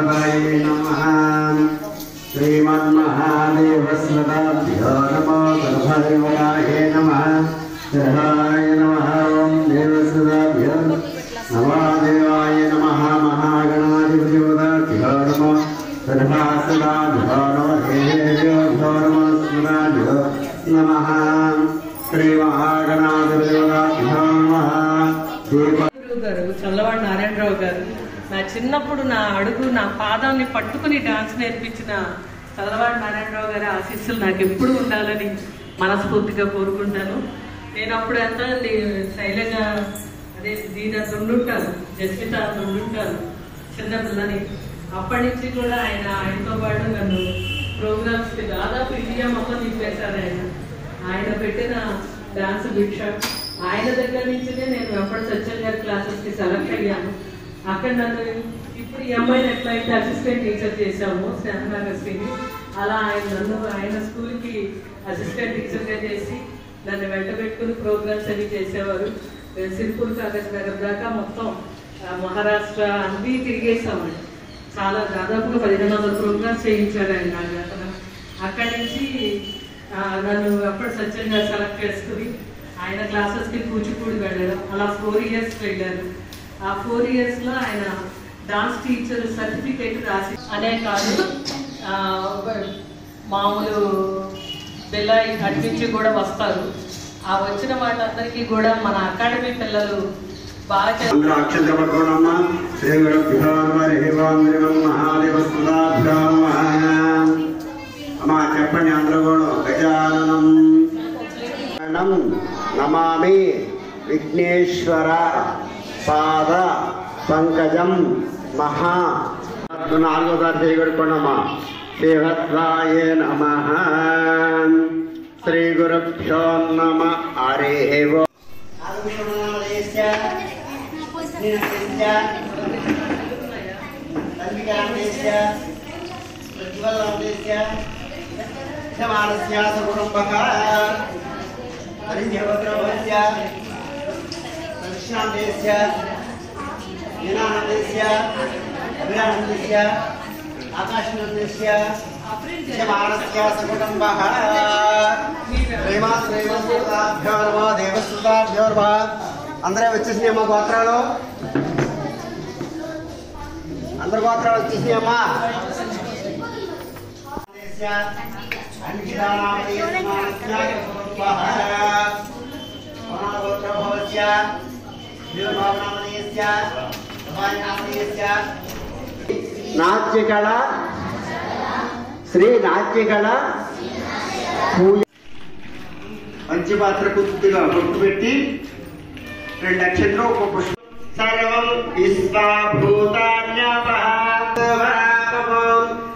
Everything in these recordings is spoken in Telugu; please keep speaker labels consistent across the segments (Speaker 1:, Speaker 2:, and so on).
Speaker 1: गणपतये नमः श्रीमन्महादेवस्वताभ्यो नमो गणपतये नमः ग्रहाय नमः ओं देवस्वताभ्यो नमो देवाय नमः महागणाधिपतिभ्यो नमो सर्वासदाभ्यो नमः श्रीमहागणाधिपतिभ्यो नमः
Speaker 2: గారు చల్లవాడి నారాయణరావు గారు నా చిన్నప్పుడు నా అడుగు నా పాదాన్ని పట్టుకుని డాన్స్ నేర్పించిన చల్లవాడి నారాయణరావు గారి ఆశీస్సులు నాకు ఎప్పుడు ఉండాలని మనస్ఫూర్తిగా కోరుకుంటాను. నేను అప్పుడు ఎంత శైలంగా అదే దీని ఉండుంటాను, జస్మిత ఉండుంటాను చిన్నపిల్లని. అప్పటి నుంచి కూడా ఆయనతో పాటు నన్ను ప్రోగ్రామ్స్కి దాదాపు ఇండియా మొత్తం తిప్పేశారు. ఆయన పెట్టిన డాన్స్ భిక్ష ఆయన దగ్గర నుంచినే నేను వెంపటి సత్యం గారి క్లాసెస్కి సెలెక్ట్ అయ్యాను. అక్కడ నన్ను ఇప్పుడు ఈ అమ్మాయిని ఎట్లయితే అసిస్టెంట్ టీచర్ చేశాము శ్యామనగర్స్కి, అలా ఆయన స్కూల్కి అసిస్టెంట్ టీచర్గా చేసి నన్ను వెంట పెట్టుకుని ప్రోగ్రామ్స్ అవి చేసేవారు. సిరిపూర్ కాగజ్ నగర్ దాకా మొత్తం మహారాష్ట్ర అన్నీ తిరిగేసామండి. చాలా దాదాపుగా 1500 ప్రోగ్రామ్స్ చేయించారు ఆయన నా చేత. అక్కడి నుంచి నన్ను వెంపటి సత్యం గారు సెలెక్ట్ చేసుకుని ఆయన క్లాసెస్కి కూచిపూడి వెళ్ళారు. అలా 4 years వెళ్ళారు. ఆ 4 yearsలో ఆయన డాన్స్ టీచర్ సర్టిఫికేట్ రాసి అనే కాదు, మామూలు బిల్లాయి అడ్మించి కూడా వస్తారు. ఆ వచ్చిన వాళ్ళందరికీ కూడా మన అకాడమీ పిల్లలు బాగా
Speaker 1: చెప్పండి అందరూ కూడా గజాననం నమామి విఘ్నేశ్వర పాద పంకజం మహా. 4వ సారి చేయగొడుకోండమ్మా. శివత్వాయ నమః. శ్రీ గురుభ్యో నమః. హరి ఓం. हरिदेवद्रवस्य दक्षिणादेशस्य नीलानन्दस्य अभिरानन्दस्य आकाशनन्दस्य यमानस्य सकुटुम्बः श्रीमद्देवसुताभ्यो नमः देवसुताभ्यो नमः. అందరూ వచ్చేసినాయమ్మా గోత్రాలు, అందరు గోత్రాలు వచ్చేసినాయమ్మా. నాట్యకళ శ్రీ నాట్యకళ పంచపాత్ర గుర్తుగా గుర్తుపెట్టి 2 అక్షంతలు ఒక పుష్పం. సర్వం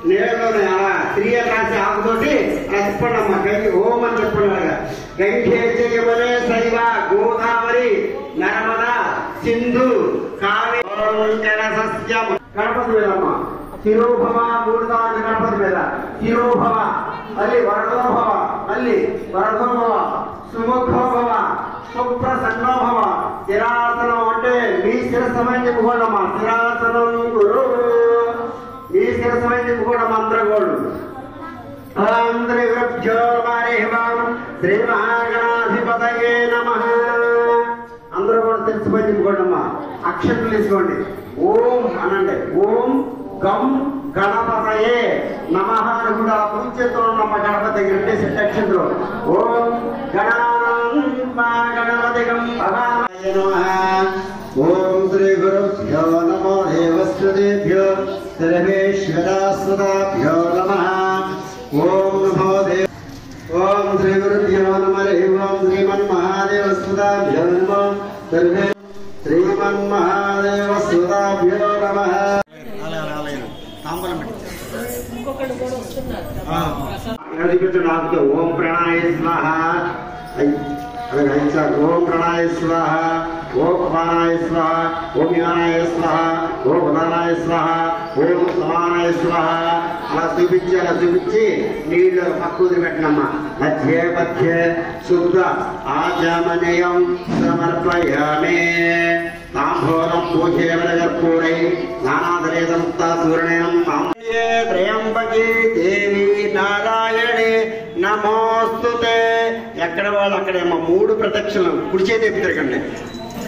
Speaker 1: నీళ్ళలోనే అలా స్త్రీ రాసి ఆకుతోటి అలా చెప్పండి అమ్మా. ఓం అని చెప్పండి. అలాగా గంగే జయమనే శైవ గోదావరి నర్మద సింధు కావేరి గణపతి మీద అమ్మా. శిరోభవ 3 సార్లు గణపతి మీద శిరోభవ, మళ్ళీ వరదోభవ, మళ్ళీ వరదోభవ, సుముఖోభవ, సుప్రసన్నోభవ. శిరాసనం అంటే మీ శిరసమని చెప్పుకోండమ్మా. శిరాసనం గురు మీ శిరసమని చెప్పుకోండి మంత్రగోడు. అందరి వృభ్యో శ్రీ మహాగణాధిపతయే నమః. అందరూ కూడా తెలిసిపోయి చెప్పుకోండమ్మా. అక్షంతలు తీసుకోండి. ఓం అనండి. ఓం గం గణపతయే నమః అని కూడా పూజతో నమ్మ గణపతి 2 సెట్ అక్షంతలు. ఓం గణపతి గం భవాయ నమః. ఓం శ్రీ గురుభ్యో నమో దేవస్వదేభ్యో సర్వేశ్వరాస్వదాభ్యో నమః. ఓం నమో దేవ. ఓం శ్రీ గురుభ్యో నమః. ఓం శ్రీమన్మహాదేవస్వదాభ్యో నమః. సర్వే శ్రీమన్మహాదేవస్వదాభ్యో నమః. ఓం ప్రణాయ స్వాహ. ఓం ప్రణాయ స్వాహ. ఓం అపానాయ స్వాహ. ఓం జ్ఞానాయ స్వాహ. ఓం ఉదానాయ స్వాహ. ఓం సమానాయ స్వాహ. అలా చూపించి నీళ్ళు పక్కూది పెట్టినమ్మా. మధ్యే శుద్ధ ఆచమనయం సమర్పయామి. घोरं पूजेवलकर्पूरै नानाधरेदमुक्तासूरणेन मामये త్రయంబకే దేవి నారాయణే నమోస్తుతే. ఎక్కడ వాళ్ళు అక్కడేమో 3 ప్రదక్షిణలు కుడి చేతి తిరగండి.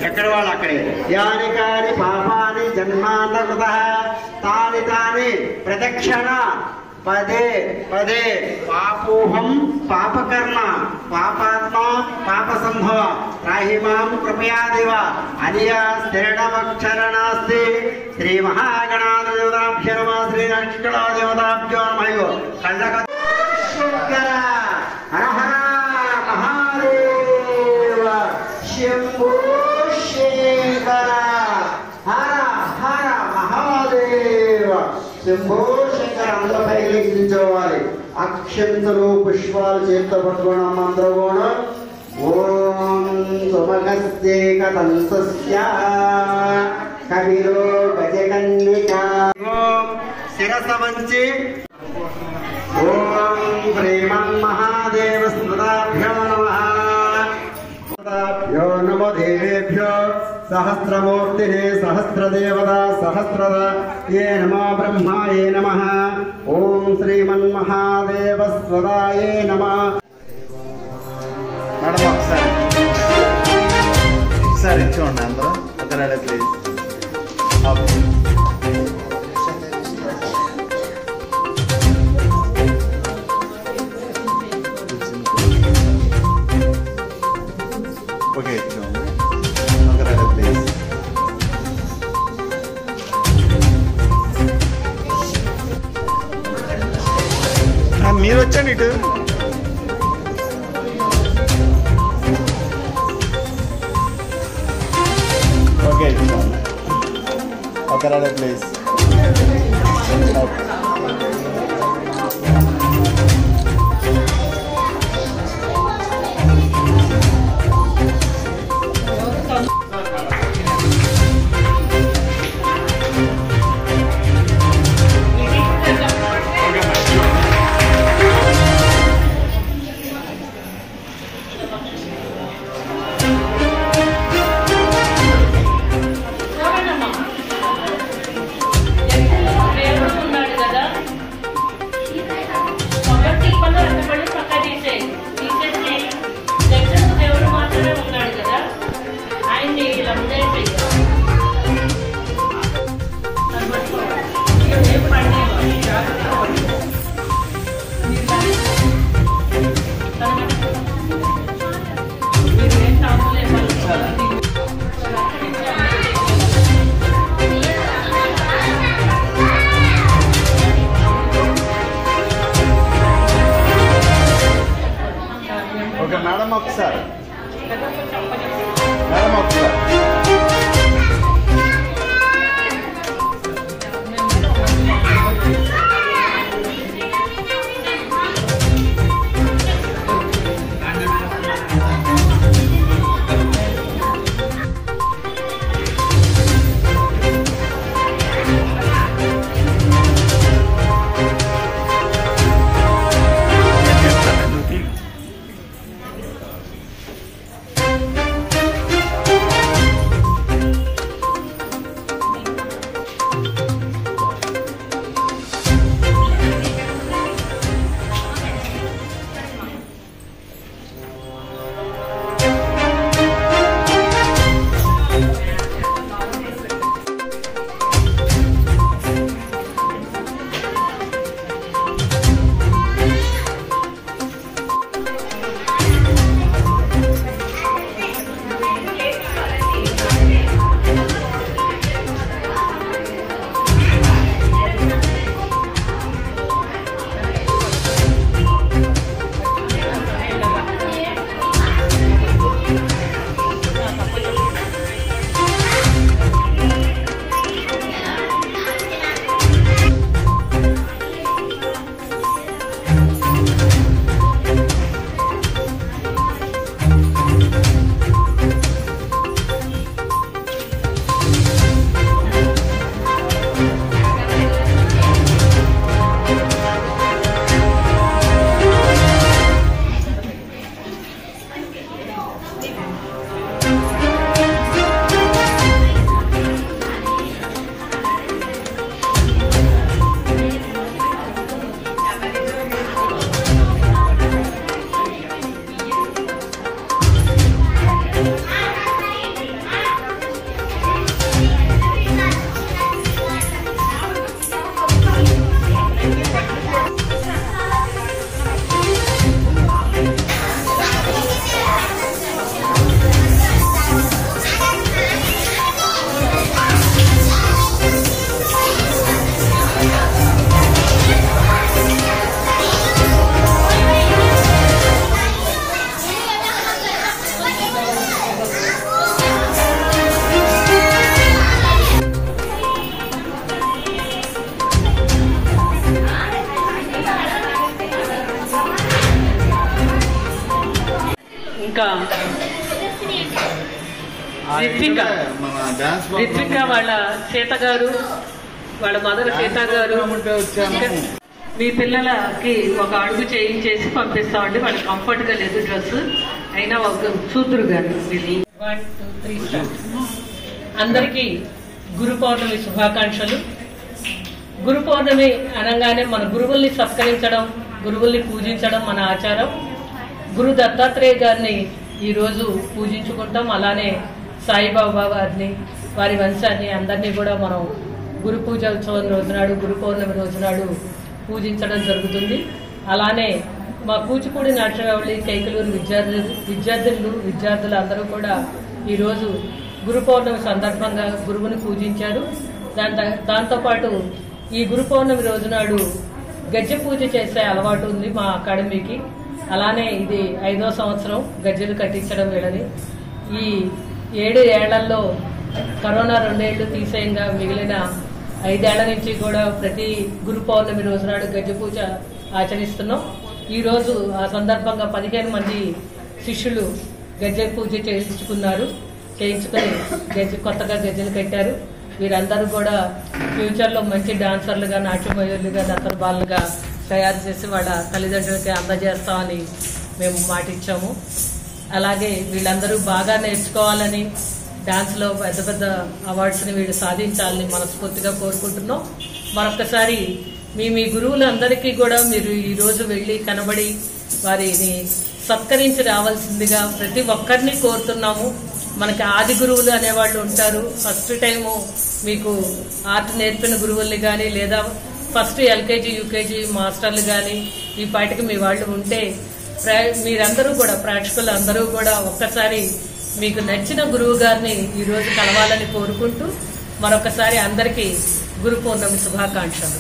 Speaker 1: ఎక్కడ వాళ్ళు అక్కడే. యాని కాని పాపాని జన్మాంతకృత తాని తాని ప్రదక్షిణ పదే పదే పాపోహం పాపకర్మ పాపాత్మ పాప సంభవ రాహిమాం కృపయాదేవ అనియా స్థిరణమక్షరణాస్తి. శ్రీ మహాగణాధిదేవతాభ్యో నమః. శ్రీ లక్ష్మీదేవతాభ్యో నమః. కళ్ళక శంకర హర హర మహాదేవ శంభో శంకర హర హర మహాదేవ శంభో శంకర. అందరిపై నిలించుకోవాలి. అక్షంతలు పుష్పాలు చేతితో పట్టుకోవడం అందరూ కూడా ఓం సుమగస్యేకతంతస్య కవిలో గజకన్యక. ఓం శిరస వంచి ఓం శ్రీమన్మహాదేవ స్మృతాభ్యో నమః. స్మృతాభ్యో నమో దేవేభ్యో సహస్రమూర్తినే సహస్రదేవతా సహస్రద ఏ నమో బ్రహ్మాయే నమః. ఓం శ్రీమన్మహాదేవ స్వదాయే నమః.
Speaker 3: మేడం ఒకసారి చూడండి అందరూ ఒకసారి ప్లీజ్. ఓకే చూడండి ఒకసారి ప్లీజ్. మీరు వచ్చండి ఇటు. ఓకే ఒకసారి ప్లీజ్. ఓకే మేడం ఒకసారి మేడం ఒకసారి
Speaker 2: ఇంకా రిత్విక వాళ్ళ సీత గారు, వాళ్ళ మదర్ సీత గారు, మీ పిల్లలకి ఒక అడుగు చేయించేసి పంపిస్తామండి. వాళ్ళకి కంఫర్ట్ గా లేదు డ్రెస్ అయినా ఒక చూతురు గారు. 1 2 3 అందరికీ గురు పౌర్ణమి శుభాకాంక్షలు. గురు పౌర్ణమి అనగానే మన గురువుల్ని సత్కరించడం, గురువుల్ని పూజించడం మన ఆచారం. గురు దత్తాత్రేయ గారిని ఈరోజు పూజించుకుంటాం. అలానే సాయిబాబా గారిని, వారి వంశాన్ని అందరినీ కూడా మనం గురు పూజ ఉత్సవం రోజునాడు, గురు పౌర్ణమి రోజునాడు పూజించడం జరుగుతుంది. అలానే మా కూచిపూడి నాట్యవళి కైకలూరు విద్యార్థులు అందరూ కూడా ఈరోజు గురు పౌర్ణమి సందర్భంగా గురువుని పూజించారు. దాంతోపాటు ఈ గురు పౌర్ణమి రోజునాడు గజ్జె పూజ చేసే అలవాటు ఉంది మా అకాడమీకి. అలానే ఇది 5వ సంవత్సరం గజ్జెలు కట్టించడం వీళ్ళని. ఈ 7 ఏళ్లలో కరోనా 2 ఏళ్లు తీసేయంగా మిగిలిన 5 ఏళ్ల నుంచి కూడా ప్రతి గురు పౌర్ణమి రోజునాడు గజ్జె పూజ ఆచరిస్తున్నాం. ఈరోజు ఆ సందర్భంగా 15 మంది శిష్యులు గజ్జె పూజ చేయించుకుని కొత్తగా గజ్జెలు కట్టారు. వీరందరూ కూడా ఫ్యూచర్లో మంచి డాన్సర్లుగా, నాట్యమయూరులుగా, దత్తరబాలుగా తయారు చేసి వాళ్ళ తల్లిదండ్రులకి అందజేస్తామని మేము మాటిచ్చాము. అలాగే వీళ్ళందరూ బాగా నేర్చుకోవాలని, డాన్స్లో పెద్ద పెద్ద అవార్డ్స్ని వీళ్ళు సాధించాలని మనస్ఫూర్తిగా కోరుకుంటున్నాం. మరొకసారి మీ గురువులందరికీ కూడా మీరు ఈరోజు వెళ్ళి కనబడి వారిని సత్కరించి రావాల్సిందిగా ప్రతి ఒక్కరిని కోరుతున్నాము. మనకి ఆది గురువులు అనేవాళ్ళు ఉంటారు. ఫస్ట్ టైము మీకు ఆర్ట్ నేర్పిన గురువుల్ని కానీ, లేదా ఫస్ట్ LKG UKG మాస్టర్లు కానీ ఈ పాటికి మీ వాళ్ళు ఉంటే మీరందరూ కూడా, ప్రేక్షకులు అందరూ కూడా ఒక్కసారి మీకు నచ్చిన గురువు గారిని ఈరోజు కలవాలని కోరుకుంటూ మరొకసారి అందరికీ గురు పౌర్ణమి శుభాకాంక్షలు.